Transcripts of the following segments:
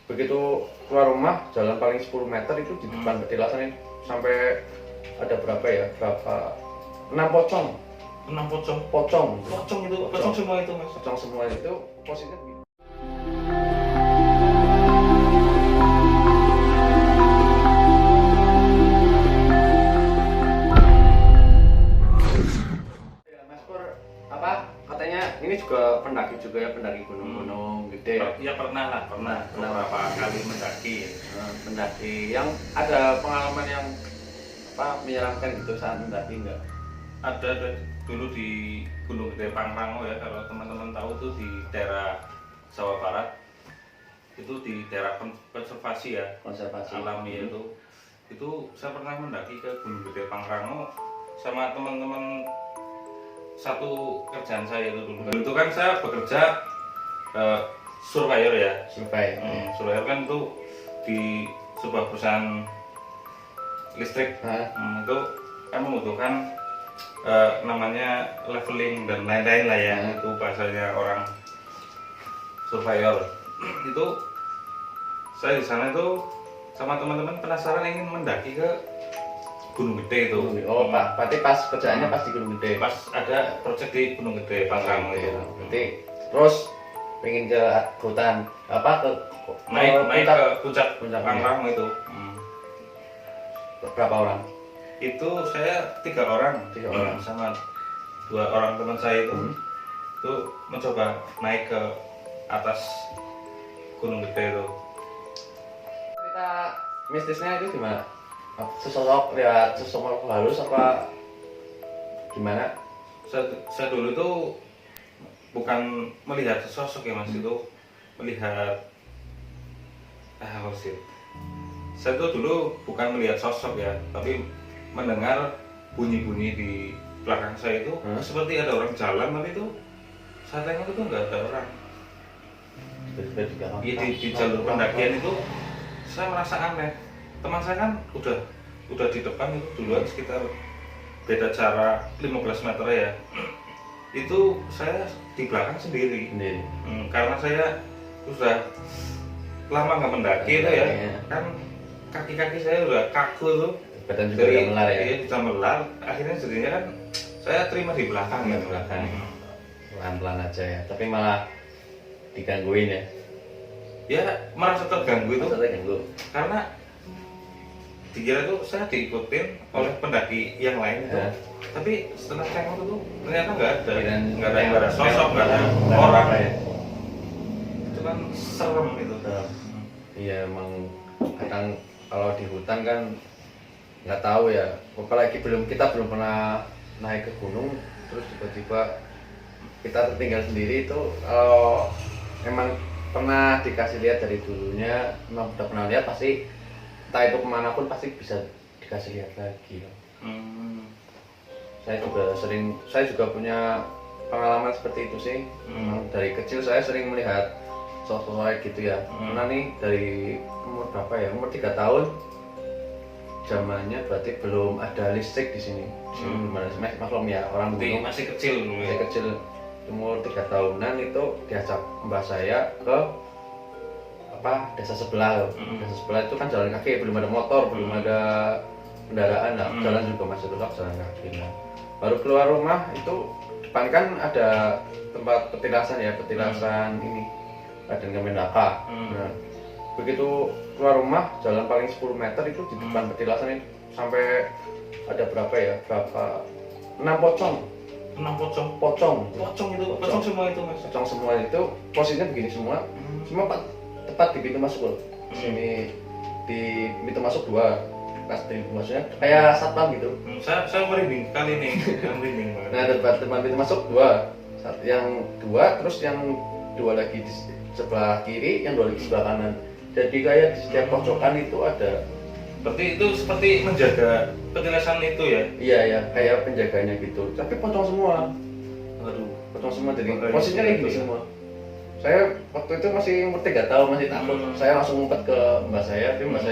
Begitu keluar rumah, jalan paling 10 meter itu di depan petilasan itu sampai ada berapa ya? Berapa? 6 pocong. 6 pocong. Pocong. Pocong itu, pocong semua itu mas. Pocong semua itu posisinya begini. Ya, Mas Pur, apa katanya ini juga pendaki juga ya, pendaki gunung-gunung gede. Ya pernah lah, pernah beberapa kali mendaki. Pendaki yang ada pengalaman yang apa menyeramkan gitu saat mendaki enggak? Ada dulu di Gunung Gede Pangrango ya, kalau teman-teman tahu tuh di daerah Jawa Barat, itu di daerah konservasi ya, Konservasi alami itu saya pernah mendaki ke Gunung Gede Pangrango sama teman-teman satu kerjaan saya itu dulu. Itu kan saya bekerja surveyor ya. Surveyor kan itu di sebuah perusahaan listrik. Itu kan membutuhkan namanya leveling dan lain-lain lah ya. Itu bahasanya orang surveyor. Itu saya di sana itu sama teman-teman penasaran ingin mendaki ke Gunung Gede itu. Oh, Pak, berarti pas kerjaannya pas di Gunung Gede. Pas ada proyek di Gunung Gede Pangrango itu. Berarti terus pengen ke hutan apa ke naik ke puncak Pangrango itu. Berapa orang? Itu saya 3 orang. Sama 2 orang teman saya itu mencoba naik ke atas Gunung Gede itu. Cerita mistisnya itu gimana? Sesosok lihat sesosok halus apa gimana? Saya dulu itu bukan melihat sosok ya mas, itu melihat saya tuh dulu bukan melihat sosok ya, tapi mendengar bunyi-bunyi di belakang saya itu seperti ada orang jalan, tapi itu saya tengok itu nggak ada orang. Iya, di jalur pendakian itu saya merasa aneh. Teman saya kan udah di depan itu duluan, sekitar beda jarak 15 meter ya. Itu saya di belakang sendiri. Karena saya sudah lama nggak mendaki itu ya, kan kaki-kaki saya udah kaku tuh. Badan juga udah melar ya. Iya, bisa melar. Akhirnya jadinya kan saya terima di belakang ya. Pelan-pelan aja ya. Tapi malah digangguin ya. Ya merasa terganggu itu. Karena dikira tuh saya diikutin oleh pendaki yang lain itu. Tapi setelah tengok itu ternyata nggak ada sosok, nggak ada orang. Itu kan serem itu. Iya, emang kadang kalau di hutan kan nggak tahu ya, apalagi kita belum pernah naik ke gunung terus tiba-tiba kita tertinggal sendiri. Itu kalau emang pernah dikasih lihat dari dulunya, memang udah pernah lihat, pasti entah itu kemanapun pasti bisa dikasih lihat lagi. Saya juga punya pengalaman seperti itu sih. Memang dari kecil saya sering melihat sosok gitu ya. Karena nih dari umur berapa ya, umur 3 tahun, zamannya berarti belum ada listrik di sini. Maklum ya, orang gunung masih kecil dulu ya. Umur 3 tahunan itu diajak mbah saya ke desa sebelah. Desa sebelah itu kan jalan kaki, belum ada motor, belum ada kendaraan lah. Jalan juga masih tetap jalan kaki. Nah, baru keluar rumah itu depan kan ada tempat petilasan ya, ini Raden Kamendaka. Nah, begitu keluar rumah, jalan paling 10 meter itu di depan petilasan itu sampai ada berapa ya? 6 pocong. 6 pocong. Pocong itu, pocong semua itu mas. Pocong semua itu posisinya begini semua. Semua tepat di pintu masuk loh. Sini di pintu masuk 2. Pas di pintu masuknya kayak satpam gitu. Saya merinding kali ini. Merinding banget. Nah, depan pintu masuk 2. Yang 2, terus yang 2 lagi di sebelah kiri, yang 2 lagi di sebelah kanan. Jadi kayak di setiap pojokan itu ada. Berarti itu seperti menjaga petilasan itu ya? Iya ya, kayak penjaganya gitu. Tapi pocong semua. Aduh, pocong semua. Jadi posisinya kayak gini semua. Saya waktu itu masih umur 3 tahun, masih takut. Saya langsung ngumpet ke mbak saya. Tapi mbak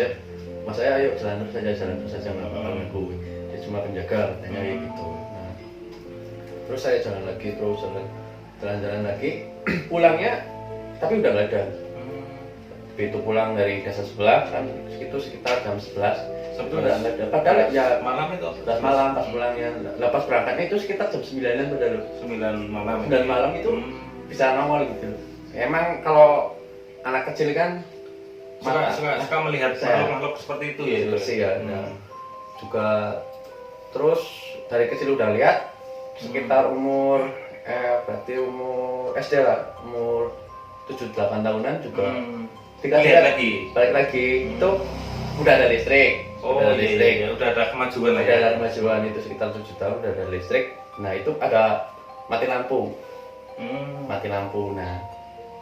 saya ayo jalan terus saja nggak bakal ngeganggu. Dia cuma penjaga katanya kayak gitu. Nah, terus saya jalan lagi, jalan lagi. Pulangnya tapi udah nggak ada. begitu pulang dari desa sebelah kan itu sekitar jam 11 Sebelas. padahal ya Malam itu. 11 malam pas pulangnya. Lah pas berangkatnya itu sekitar jam 9-an padahal. 9 malam. 9 malam itu Hmm. bisa nongol gitu. Emang kalau anak kecil kan suka melihat makhluk-makhluk seperti itu ya. Bersih ya. Nah, juga terus dari kecil udah lihat sekitar umur berarti umur SD lah, umur 7-8 tahunan juga Lihat lagi. balik lagi itu udah ada listrik. Oh udah ada listrik. iya, udah ada kemajuan lah Udah ya. ada kemajuan itu sekitar 7 tahun udah ada listrik. Nah itu ada mati lampu. Mati lampu. Nah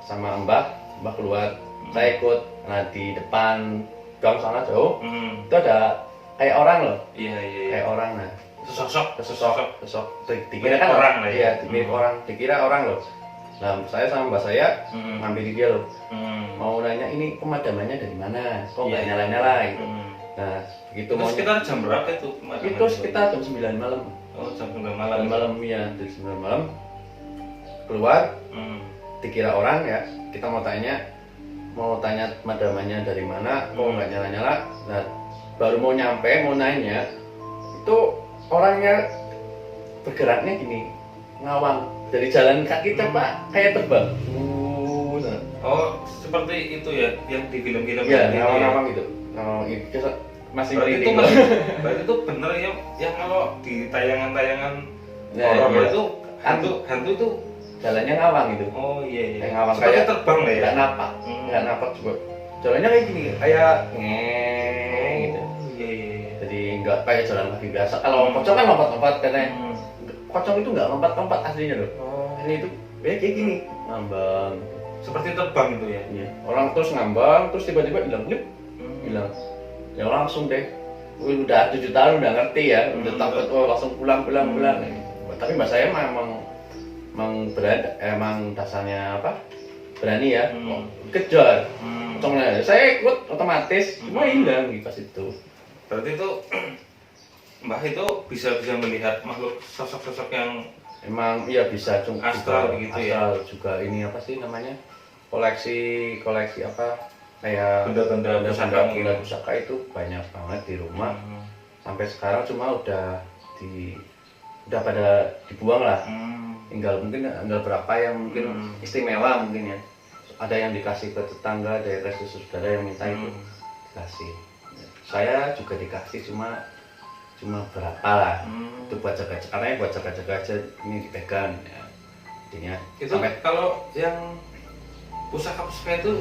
sama mbah keluar, saya ikut. Nah di depan gang sana jauh itu ada kayak orang loh. Iya. Kayak orang. Nah Sosok. dikira kan orang lah ya. Iya, dikira orang loh. Nah saya sama mbak saya ngambil dia loh, mau nanya ini pemadamannya dari mana, kok nggak nyala-nyala gitu. Nah begitu Itu mau sekitar jam berapa itu? itu sekitar jam 9 malam. Oh jam 9 malam. Malam ya, jam 9 malam keluar, dikira orang ya. Kita mau tanya pemadamannya dari mana, kok nggak nyala-nyala. Nah baru mau nyampe mau nanya itu orangnya bergeraknya gini, ngawang dari jalan kaki pak kayak terbang. Oh seperti itu ya yang di film-film Ya ngawang-ngawang gitu. Itu masih berarti merinding. berarti itu bener ya yang kalau di tayangan-tayangan Ya, horor iya. itu hantu tuh. Jalannya ngawang gitu. Oh iya. Kayak ngawang Seperti kayak terbang lah ya. Nggak napak juga. Jalannya kayak gini, kayak gitu. Iya. Jadi nggak kayak jalan kaki biasa. Kalau pocong kan lompat-lompat katanya. Pocong itu nggak lompat-lompat aslinya loh. Ini itu kayak gini, ngambang. Seperti terbang itu ya. Iya. Orang terus ngambang, terus tiba-tiba hilang, hilang. Ya langsung deh. Udah 7 tahun udah ngerti ya, udah takut langsung pulang. Tapi mbak saya emang dasarnya apa? Berani ya, kejar. Pocongnya, saya ikut otomatis, cuma hilang gitu pas itu. Berarti itu Mbah itu bisa melihat makhluk sosok-sosok yang Emang iya bisa astral juga, gitu astral ya. juga ini apa sih namanya? Koleksi apa? Kayak Benda-benda pusaka itu banyak banget di rumah. Sampai sekarang cuma udah pada dibuang lah. Tinggal berapa yang mungkin istimewa mungkin ya. Ada yang dikasih ke tetangga, ada yang kasih saudara yang minta itu dikasih. Saya juga dikasih cuma berapa lah. Itu buat jaga-jaga, karena buat jaga-jaga aja ini dipegang ya. Intinya Itu kalau yang pusaka-pusaka itu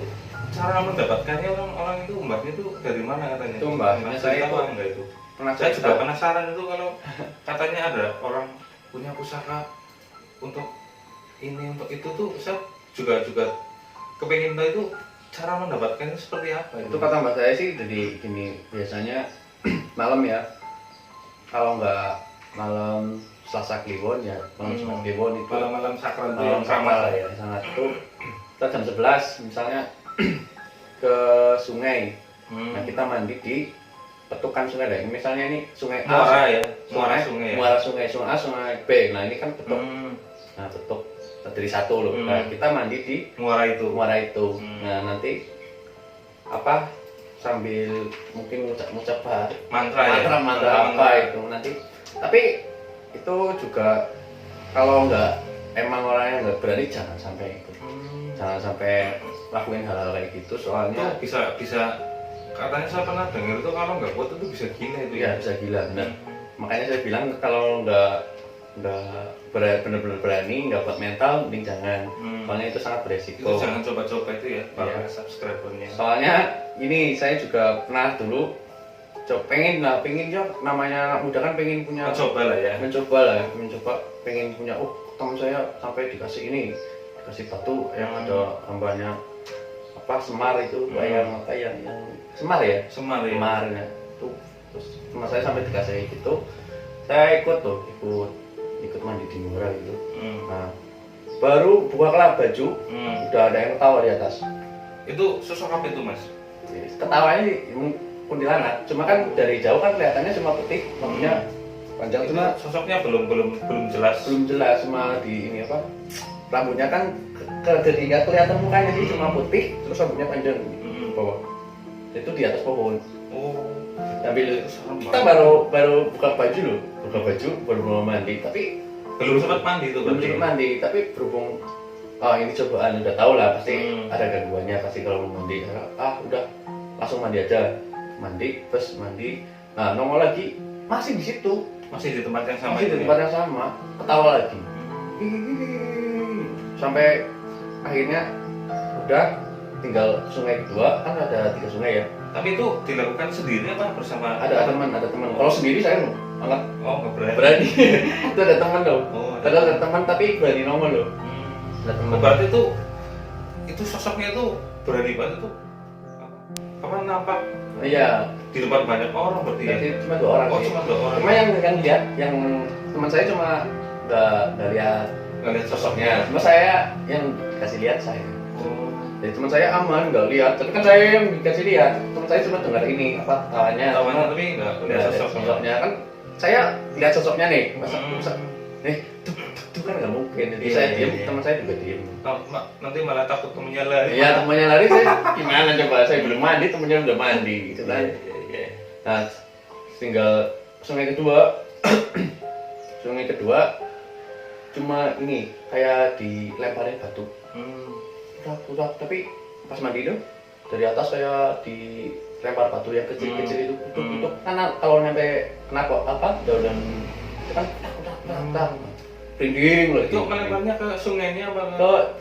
cara mendapatkannya orang itu mbahnya itu dari mana katanya? Itu mbahnya saya itu enggak itu. pernah Saya cerita. juga penasaran itu kalau katanya ada orang punya pusaka untuk ini untuk itu tuh saya juga kepengen tahu itu cara mendapatkannya seperti apa Itu kata mbak saya sih jadi gini, biasanya malam ya, kalau nggak malam Selasa Kliwon ya, malam Jumat Kliwon itu malam-malam sakral itu malam yang sama sakral ya, sangat itu kita jam 11 misalnya ke sungai. Nah kita mandi di petukan sungai deh. Misalnya ini sungai A, muara ya, muara sungai A, sungai B. Nah ini kan petuk. Nah petuk dari satu loh. Nah kita mandi di muara itu. Nah nanti apa sambil mungkin ngucap mantra apa itu nanti. Tapi itu juga kalau emang orangnya nggak berani jangan sampai ikut. Jangan sampai lakuin hal-hal kayak gitu soalnya itu bisa katanya saya pernah dengar itu kalau nggak kuat itu bisa gila itu ya bisa gila benar. Makanya saya bilang kalau nggak benar-benar berani, nggak kuat mental, mending jangan. Soalnya itu sangat beresiko. Itu jangan coba-coba itu ya para Iya. subscribernya. Soalnya ini saya juga pernah dulu pengen namanya anak muda kan pengen punya mencoba pengen punya teman saya sampai dikasih batu yang ada gambarnya apa Semar itu yang Semar ya itu terus teman saya sampai dikasih gitu. Saya ikut mandi di muara gitu. Nah baru buka kelap baju udah ada yang ketawa di atas. Itu sosok apa itu mas? Ketawanya kuntilanak, cuma kan dari jauh kan kelihatannya cuma putih, rambutnya panjang, cuma sosoknya belum jelas. Cuma di ini apa rambutnya kan dari nggak kelihatan mukanya sih, cuma putih terus rambutnya panjang. ke bawah. Itu di atas pohon. Oh, Sambil serem kita banget. baru buka baju loh, baru mau mandi, tapi Belum sempat mandi tuh belum berarti. sempat mandi, tapi berhubung ini cobaan udah tau lah pasti Hmm. ada gangguannya pasti kalau mau mandi. Udah langsung mandi aja, mandi, terus mandi. Nah nongol lagi masih di situ, Masih di tempat yang sama masih itu di ya? tempat yang sama, ketawa lagi. Sampai akhirnya udah tinggal sungai kedua, kan ada 3 sungai ya. Tapi itu dilakukan sendiri apa bersama? Ada teman. Kalau sendiri saya nggak Oh, nggak berani. berani. Itu ada teman loh. Oh, Padahal ada teman tapi berani nongol loh. Ada teman. Oh, berarti itu sosoknya itu berani banget tuh. Apa nampak Iya. di depan banyak orang berarti ya? Berarti cuma 2 orang Oh, sih. cuma 2 orang. Cuma yang lihat, yang teman saya cuma nggak lihat Nggak lihat sosoknya. Cuma saya yang dikasih lihat saya. Oh. Jadi teman saya aman, nggak lihat. Tapi kan saya yang dikasih lihat. Teman saya cuma dengar ini apa tawanya. Tawannya tapi nggak lihat Sosoknya kan saya lihat sosoknya nih. Masa Hmm. tuh kan nggak mungkin. Jadi Iya, saya iya, diam, iya. teman saya juga diam. Nanti malah takut temennya lari. Iya, temannya lari saya gimana coba? Saya belum mandi, temannya udah mandi gitu kan. Iya. Nah, tinggal sungai kedua. Sungai kedua cuma ini kayak dilemparin batu. Udah, tapi pas mandi itu dari atas kayak dilempar batu yang kecil-kecil itu untuk karena kalau nyampe kena daun itu kan tak rinding loh. Itu melemparnya ke sungainya apa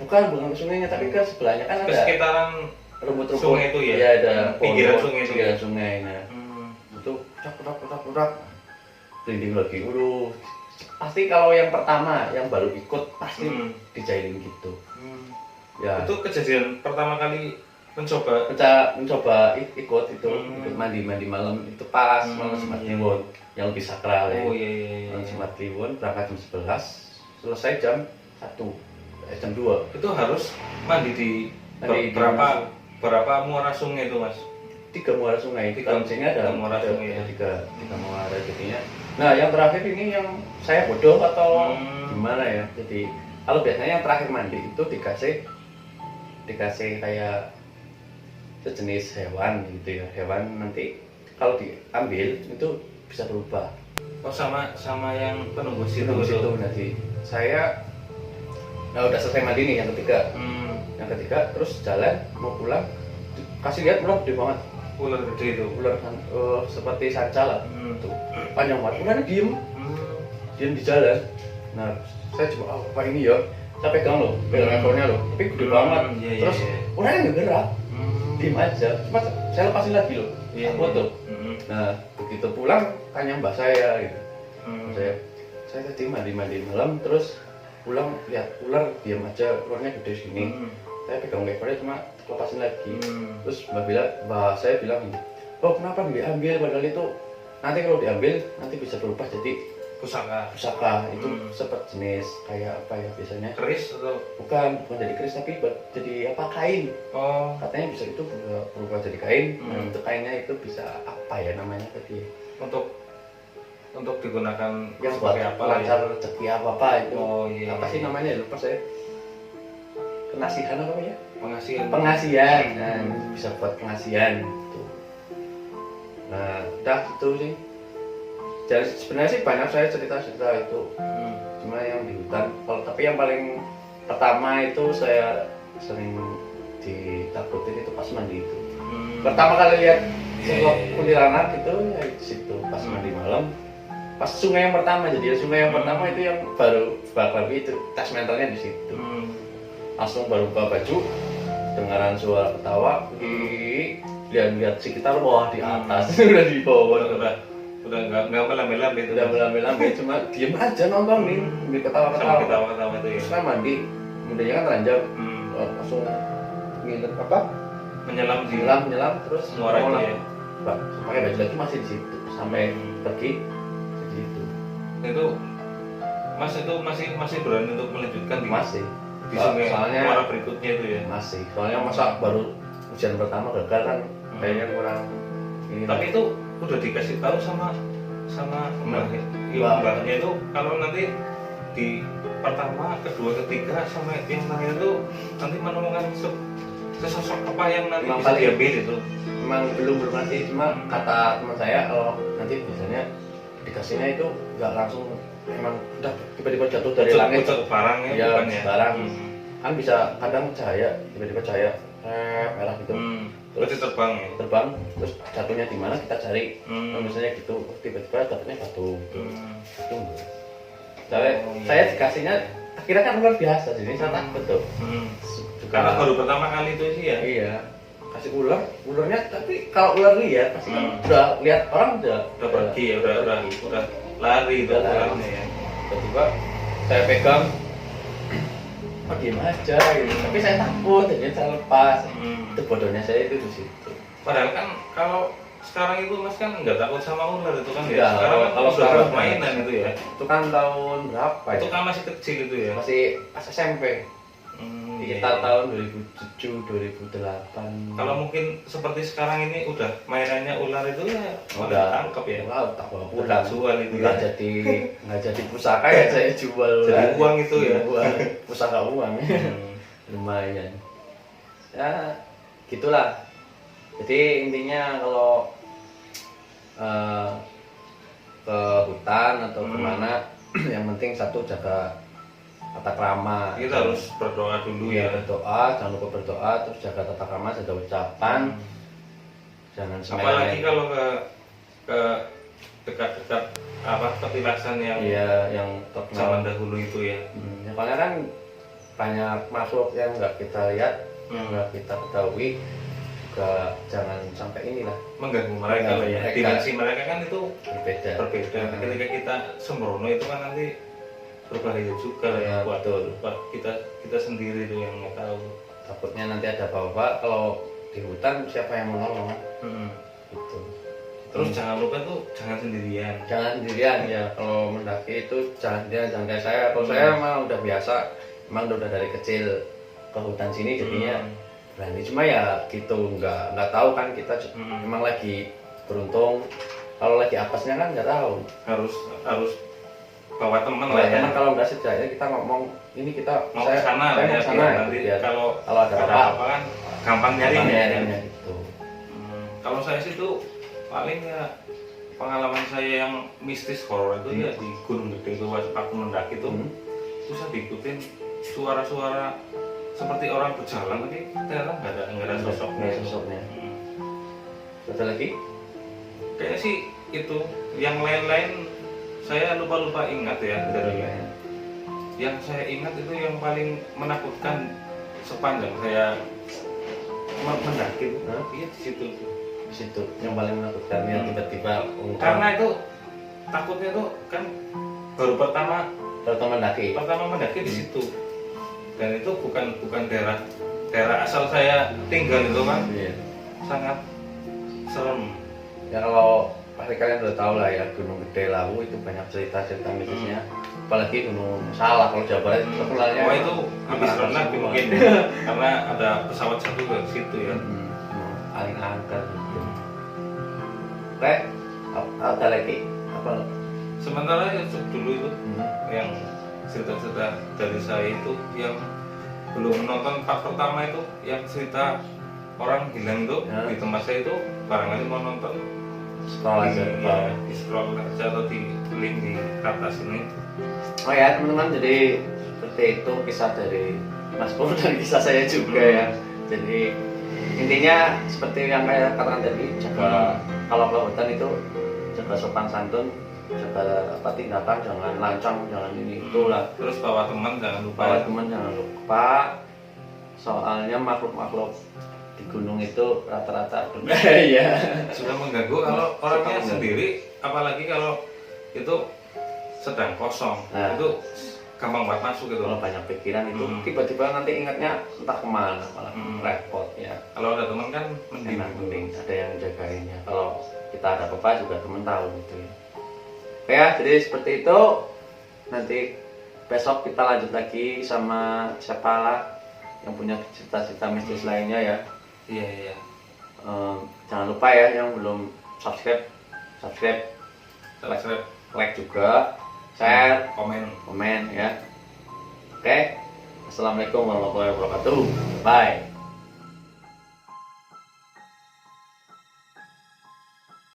Bukan ke sungainya tapi ke sebelahnya kan ke ada sekitaran rumput-rumput sungai itu ya? Iya, ada Pinggiran pohon-pohon, sungai itu pinggiran ya? sungai. Nah, itu udah rinding lagi. Pasti kalau yang pertama yang baru ikut pasti dijailin gitu. Ya. Itu kejadian pertama kali mencoba. mencoba ikut mandi malam itu pas malam Jumat Kliwon yang lebih sakral ya. Oh iya. Malam Jumat Kliwon berangkat jam 11, selesai jam 1, jam 2. Itu harus mandi di berapa muara sungai itu, Mas? 3 muara sungai. Di Tiga sini ada muara sungai ya? tiga muara jadinya. Nah, yang terakhir ini yang saya bodoh atau gimana ya? Jadi kalau biasanya yang terakhir mandi itu dikasih kayak sejenis hewan gitu ya. Hewan nanti kalau diambil itu bisa berubah. Oh, sama yang penunggu situ. Nanti saya udah selesai mandi nih yang ketiga. Yang ketiga terus jalan mau pulang kasih lihat ular gede banget. Ular gede itu. Ular seperti sanca lah. Tuh, panjang banget. Ularnya diem di jalan. Nah, saya coba apa ini ya? Saya pegang ekornya loh. Tapi gede banget. Terus ularnya nggak gerak. Diem aja. Cuma saya lepasin lagi loh. Aku tuh. Nah, begitu pulang tanya mbak saya gitu. Saya tadi mandi malam terus pulang lihat ular diam aja, ularnya gede segini. Saya pegang ekornya cuma lepasin lagi. Terus mbak saya bilang, oh kenapa nggak diambil, padahal itu nanti kalau diambil nanti bisa berubah jadi pusaka. Itu seperti jenis kayak apa ya biasanya, keris atau bukan jadi keris tapi jadi apa, kain. oh Katanya bisa itu berubah jadi kain. Nah, untuk kainnya itu bisa apa ya namanya tadi, untuk digunakan yang sebagai buat apa lah ya? lancar rezeki apa itu. Oh iya. Apa sih namanya, lupa saya. Penasihan apa ya? Pengasihan. Nah, bisa buat pengasihan gitu. Nah, udah gitu sih. Jadi sebenarnya sih banyak saya cerita itu. Cuma yang di hutan. Tapi yang paling pertama itu saya sering ditakutin itu pas mandi itu. Pertama kali lihat sosok kuntilanak itu ya di situ pas mandi malam. Pas sungai yang pertama, jadi sungai yang pertama itu yang baru bakar itu, tas mentalnya di situ. Langsung baru buka baju, dengaran suara ketawa, lihat sekitar, wah di atas, udah di bawah, udah nggak melambai-lambai itu. udah melambai-lambai, cuma diem aja nontonin, di Sama ketawa-ketawa. ketawa-ketawa itu ya. Terus kan mandi, kemudian kan ranjau, langsung nginep menyelam, terus muara itu ya. pakai baju lagi masih di situ, sampai pergi di situ. Itu Mas itu masih berani untuk melanjutkan di Masih. di sungai Soalnya muara berikutnya itu ya. Masih, soalnya masa baru ujian pertama gagal kan, kayaknya kurang ini. Tapi itu udah dikasih tahu sama mbahnya itu kalau nanti di pertama, kedua, ketiga sama yang terakhir itu nanti menemukan sosok apa yang nanti Memang bisa paling- diambil itu. Memang belum nanti, cuma kata teman saya kalau nanti biasanya dikasihnya itu nggak langsung, emang udah tiba-tiba jatuh dari langit Ucap barangnya ya, bukan ya. barang kan bisa kadang cahaya tiba-tiba cahaya merah gitu Berarti terbang ya. terbang, terus jatuhnya di mana kita cari. Kalau Hmm. misalnya gitu tiba-tiba jatuhnya batu Hmm. itu. Saya dikasihnya akhirnya kan luar biasa, jadi saya takut tuh. Hmm. Juga- Karena baru pertama kali itu sih ya. iya, kasih ularnya, tapi kalau ular lihat pasti kan udah lihat orang udah Pergi ya, udah lari itu Udah lari. ularnya ya. tiba-tiba saya pegang, oh diem aja gitu. Tapi saya takut, jadi saya lepas. Itu bodohnya saya itu di situ. Padahal kan kalau sekarang itu Mas kan nggak takut sama ular itu kan Iya, ya. Sekarang kan kalau udah sekarang buat mainan itu ya. Itu kan tahun berapa Itu ya? kan masih kecil itu ya. Masih pas SMP. Iya. Kita tahun 2007, 2008. Kalau mungkin seperti sekarang ini udah mainannya ular itu ya udah tangkap ya. wow, tak bawa Udah pulang. jual itu nggak ya. jadi nggak jadi pusaka ya, saya jual Jadi ular. uang itu ya. Uang, pusaka uang. Hmm. Lumayan ya, gitulah. Jadi intinya kalau ke hutan atau kemana yang penting satu, jaga tata krama. Kita harus berdoa dulu ya, ya. berdoa, jangan lupa berdoa, terus jaga tata krama, jaga ucapan, jangan Apalagi sembarangan. kalau ke dekat-dekat apa petilasan yang Iya, yang zaman terkenal. dahulu itu ya. Ya, soalnya kan banyak makhluk yang nggak kita lihat, yang nggak kita ketahui, juga jangan sampai inilah Mengganggu mereka Mengganggu ya. mereka. Dimensi mereka kan itu berbeda. berbeda. Ketika kita sembrono itu kan nanti berbahaya juga Ya, ya buat, betul. buat kita sendiri itu yang nggak tahu. Takutnya nanti ada apa-apa kalau di hutan, siapa yang menolong gitu. Terus jangan lupa tuh jangan sendirian. Jangan sendirian ya, kalau mendaki itu jangan sendirian, jangan kayak saya. Kalau saya emang udah biasa, emang udah dari kecil ke hutan sini jadinya berani. Cuma ya gitu, nggak tahu kan kita emang lagi beruntung. Kalau lagi apesnya kan nggak tahu. Harus bawa teman Kalau lah ya. teman, kalau nggak setidaknya kita ngomong ini kita Mau saya ke sana saya ya, mau ke sana biar gitu, nanti biar kalau ada ada apa apa kan gampang nyarinya. nyarinya gitu. Kalau saya sih tuh paling ya pengalaman saya yang mistis horor itu ya di Gunung Gede itu waktu aku mendaki itu terus saya diikutin suara-suara seperti orang berjalan tapi ternyata nggak ada sosoknya. Nggak ada sosoknya. Ada lagi? Kayaknya sih itu, yang lain-lain saya lupa ingat ya dari yang saya ingat itu yang paling menakutkan sepanjang saya mendaki itu iya di situ. Di situ yang paling menakutkan yang tiba-tiba Karena itu takutnya tuh kan baru pertama mendaki. mendaki di situ dan itu bukan daerah asal saya tinggal itu kan Iya. sangat serem. Ya kalau pasti kalian udah tahu lah ya, Gunung Gede Lawu itu banyak cerita-cerita mistisnya. Apalagi Gunung Salak, kalau Jawa Barat itu terkenalnya. Wah itu lebih serem anak-anak lagi semua. mungkin karena ada pesawat satu ke situ ya. Paling angker gitu. Oke, ada lagi apa? Sementara ya dulu itu yang cerita-cerita dari saya itu yang belum nonton part pertama itu yang cerita orang hilang itu Ya. di tempat saya itu barangkali mau nonton Scroll aja. di scroll aja atau di link di atas ini. Oh ya teman-teman, jadi seperti itu kisah dari Mas Pur dan kisah saya juga ya. Jadi intinya seperti yang saya katakan tadi, jaga kalau ke hutan itu jaga sopan santun, jaga apa tindakan, jangan lancang, jangan ini itulah. Terus bawa teman jangan lupa. Para teman jangan lupa, soalnya makhluk-makhluk di gunung itu rata-rata ya Sudah mengganggu kalau orangnya mengganggu. sendiri, apalagi kalau itu sedang kosong. Nah. Itu gampang banget masuk gitu. kalau banyak pikiran itu Hmm. tiba-tiba nanti ingatnya entah kemana, malah Hmm. repot ya. Kalau ada teman kan mending. Enak, mending ada yang jagainnya. Kalau kita ada apa-apa juga temen tahu gitu ya. Oke ya, jadi seperti itu. Nanti besok kita lanjut lagi sama siapa lah yang punya cerita-cerita mistis lainnya ya. Iya. Jangan lupa ya yang belum subscribe, like juga, share, Komen. komen ya. Oke, assalamualaikum warahmatullahi wabarakatuh. Bye.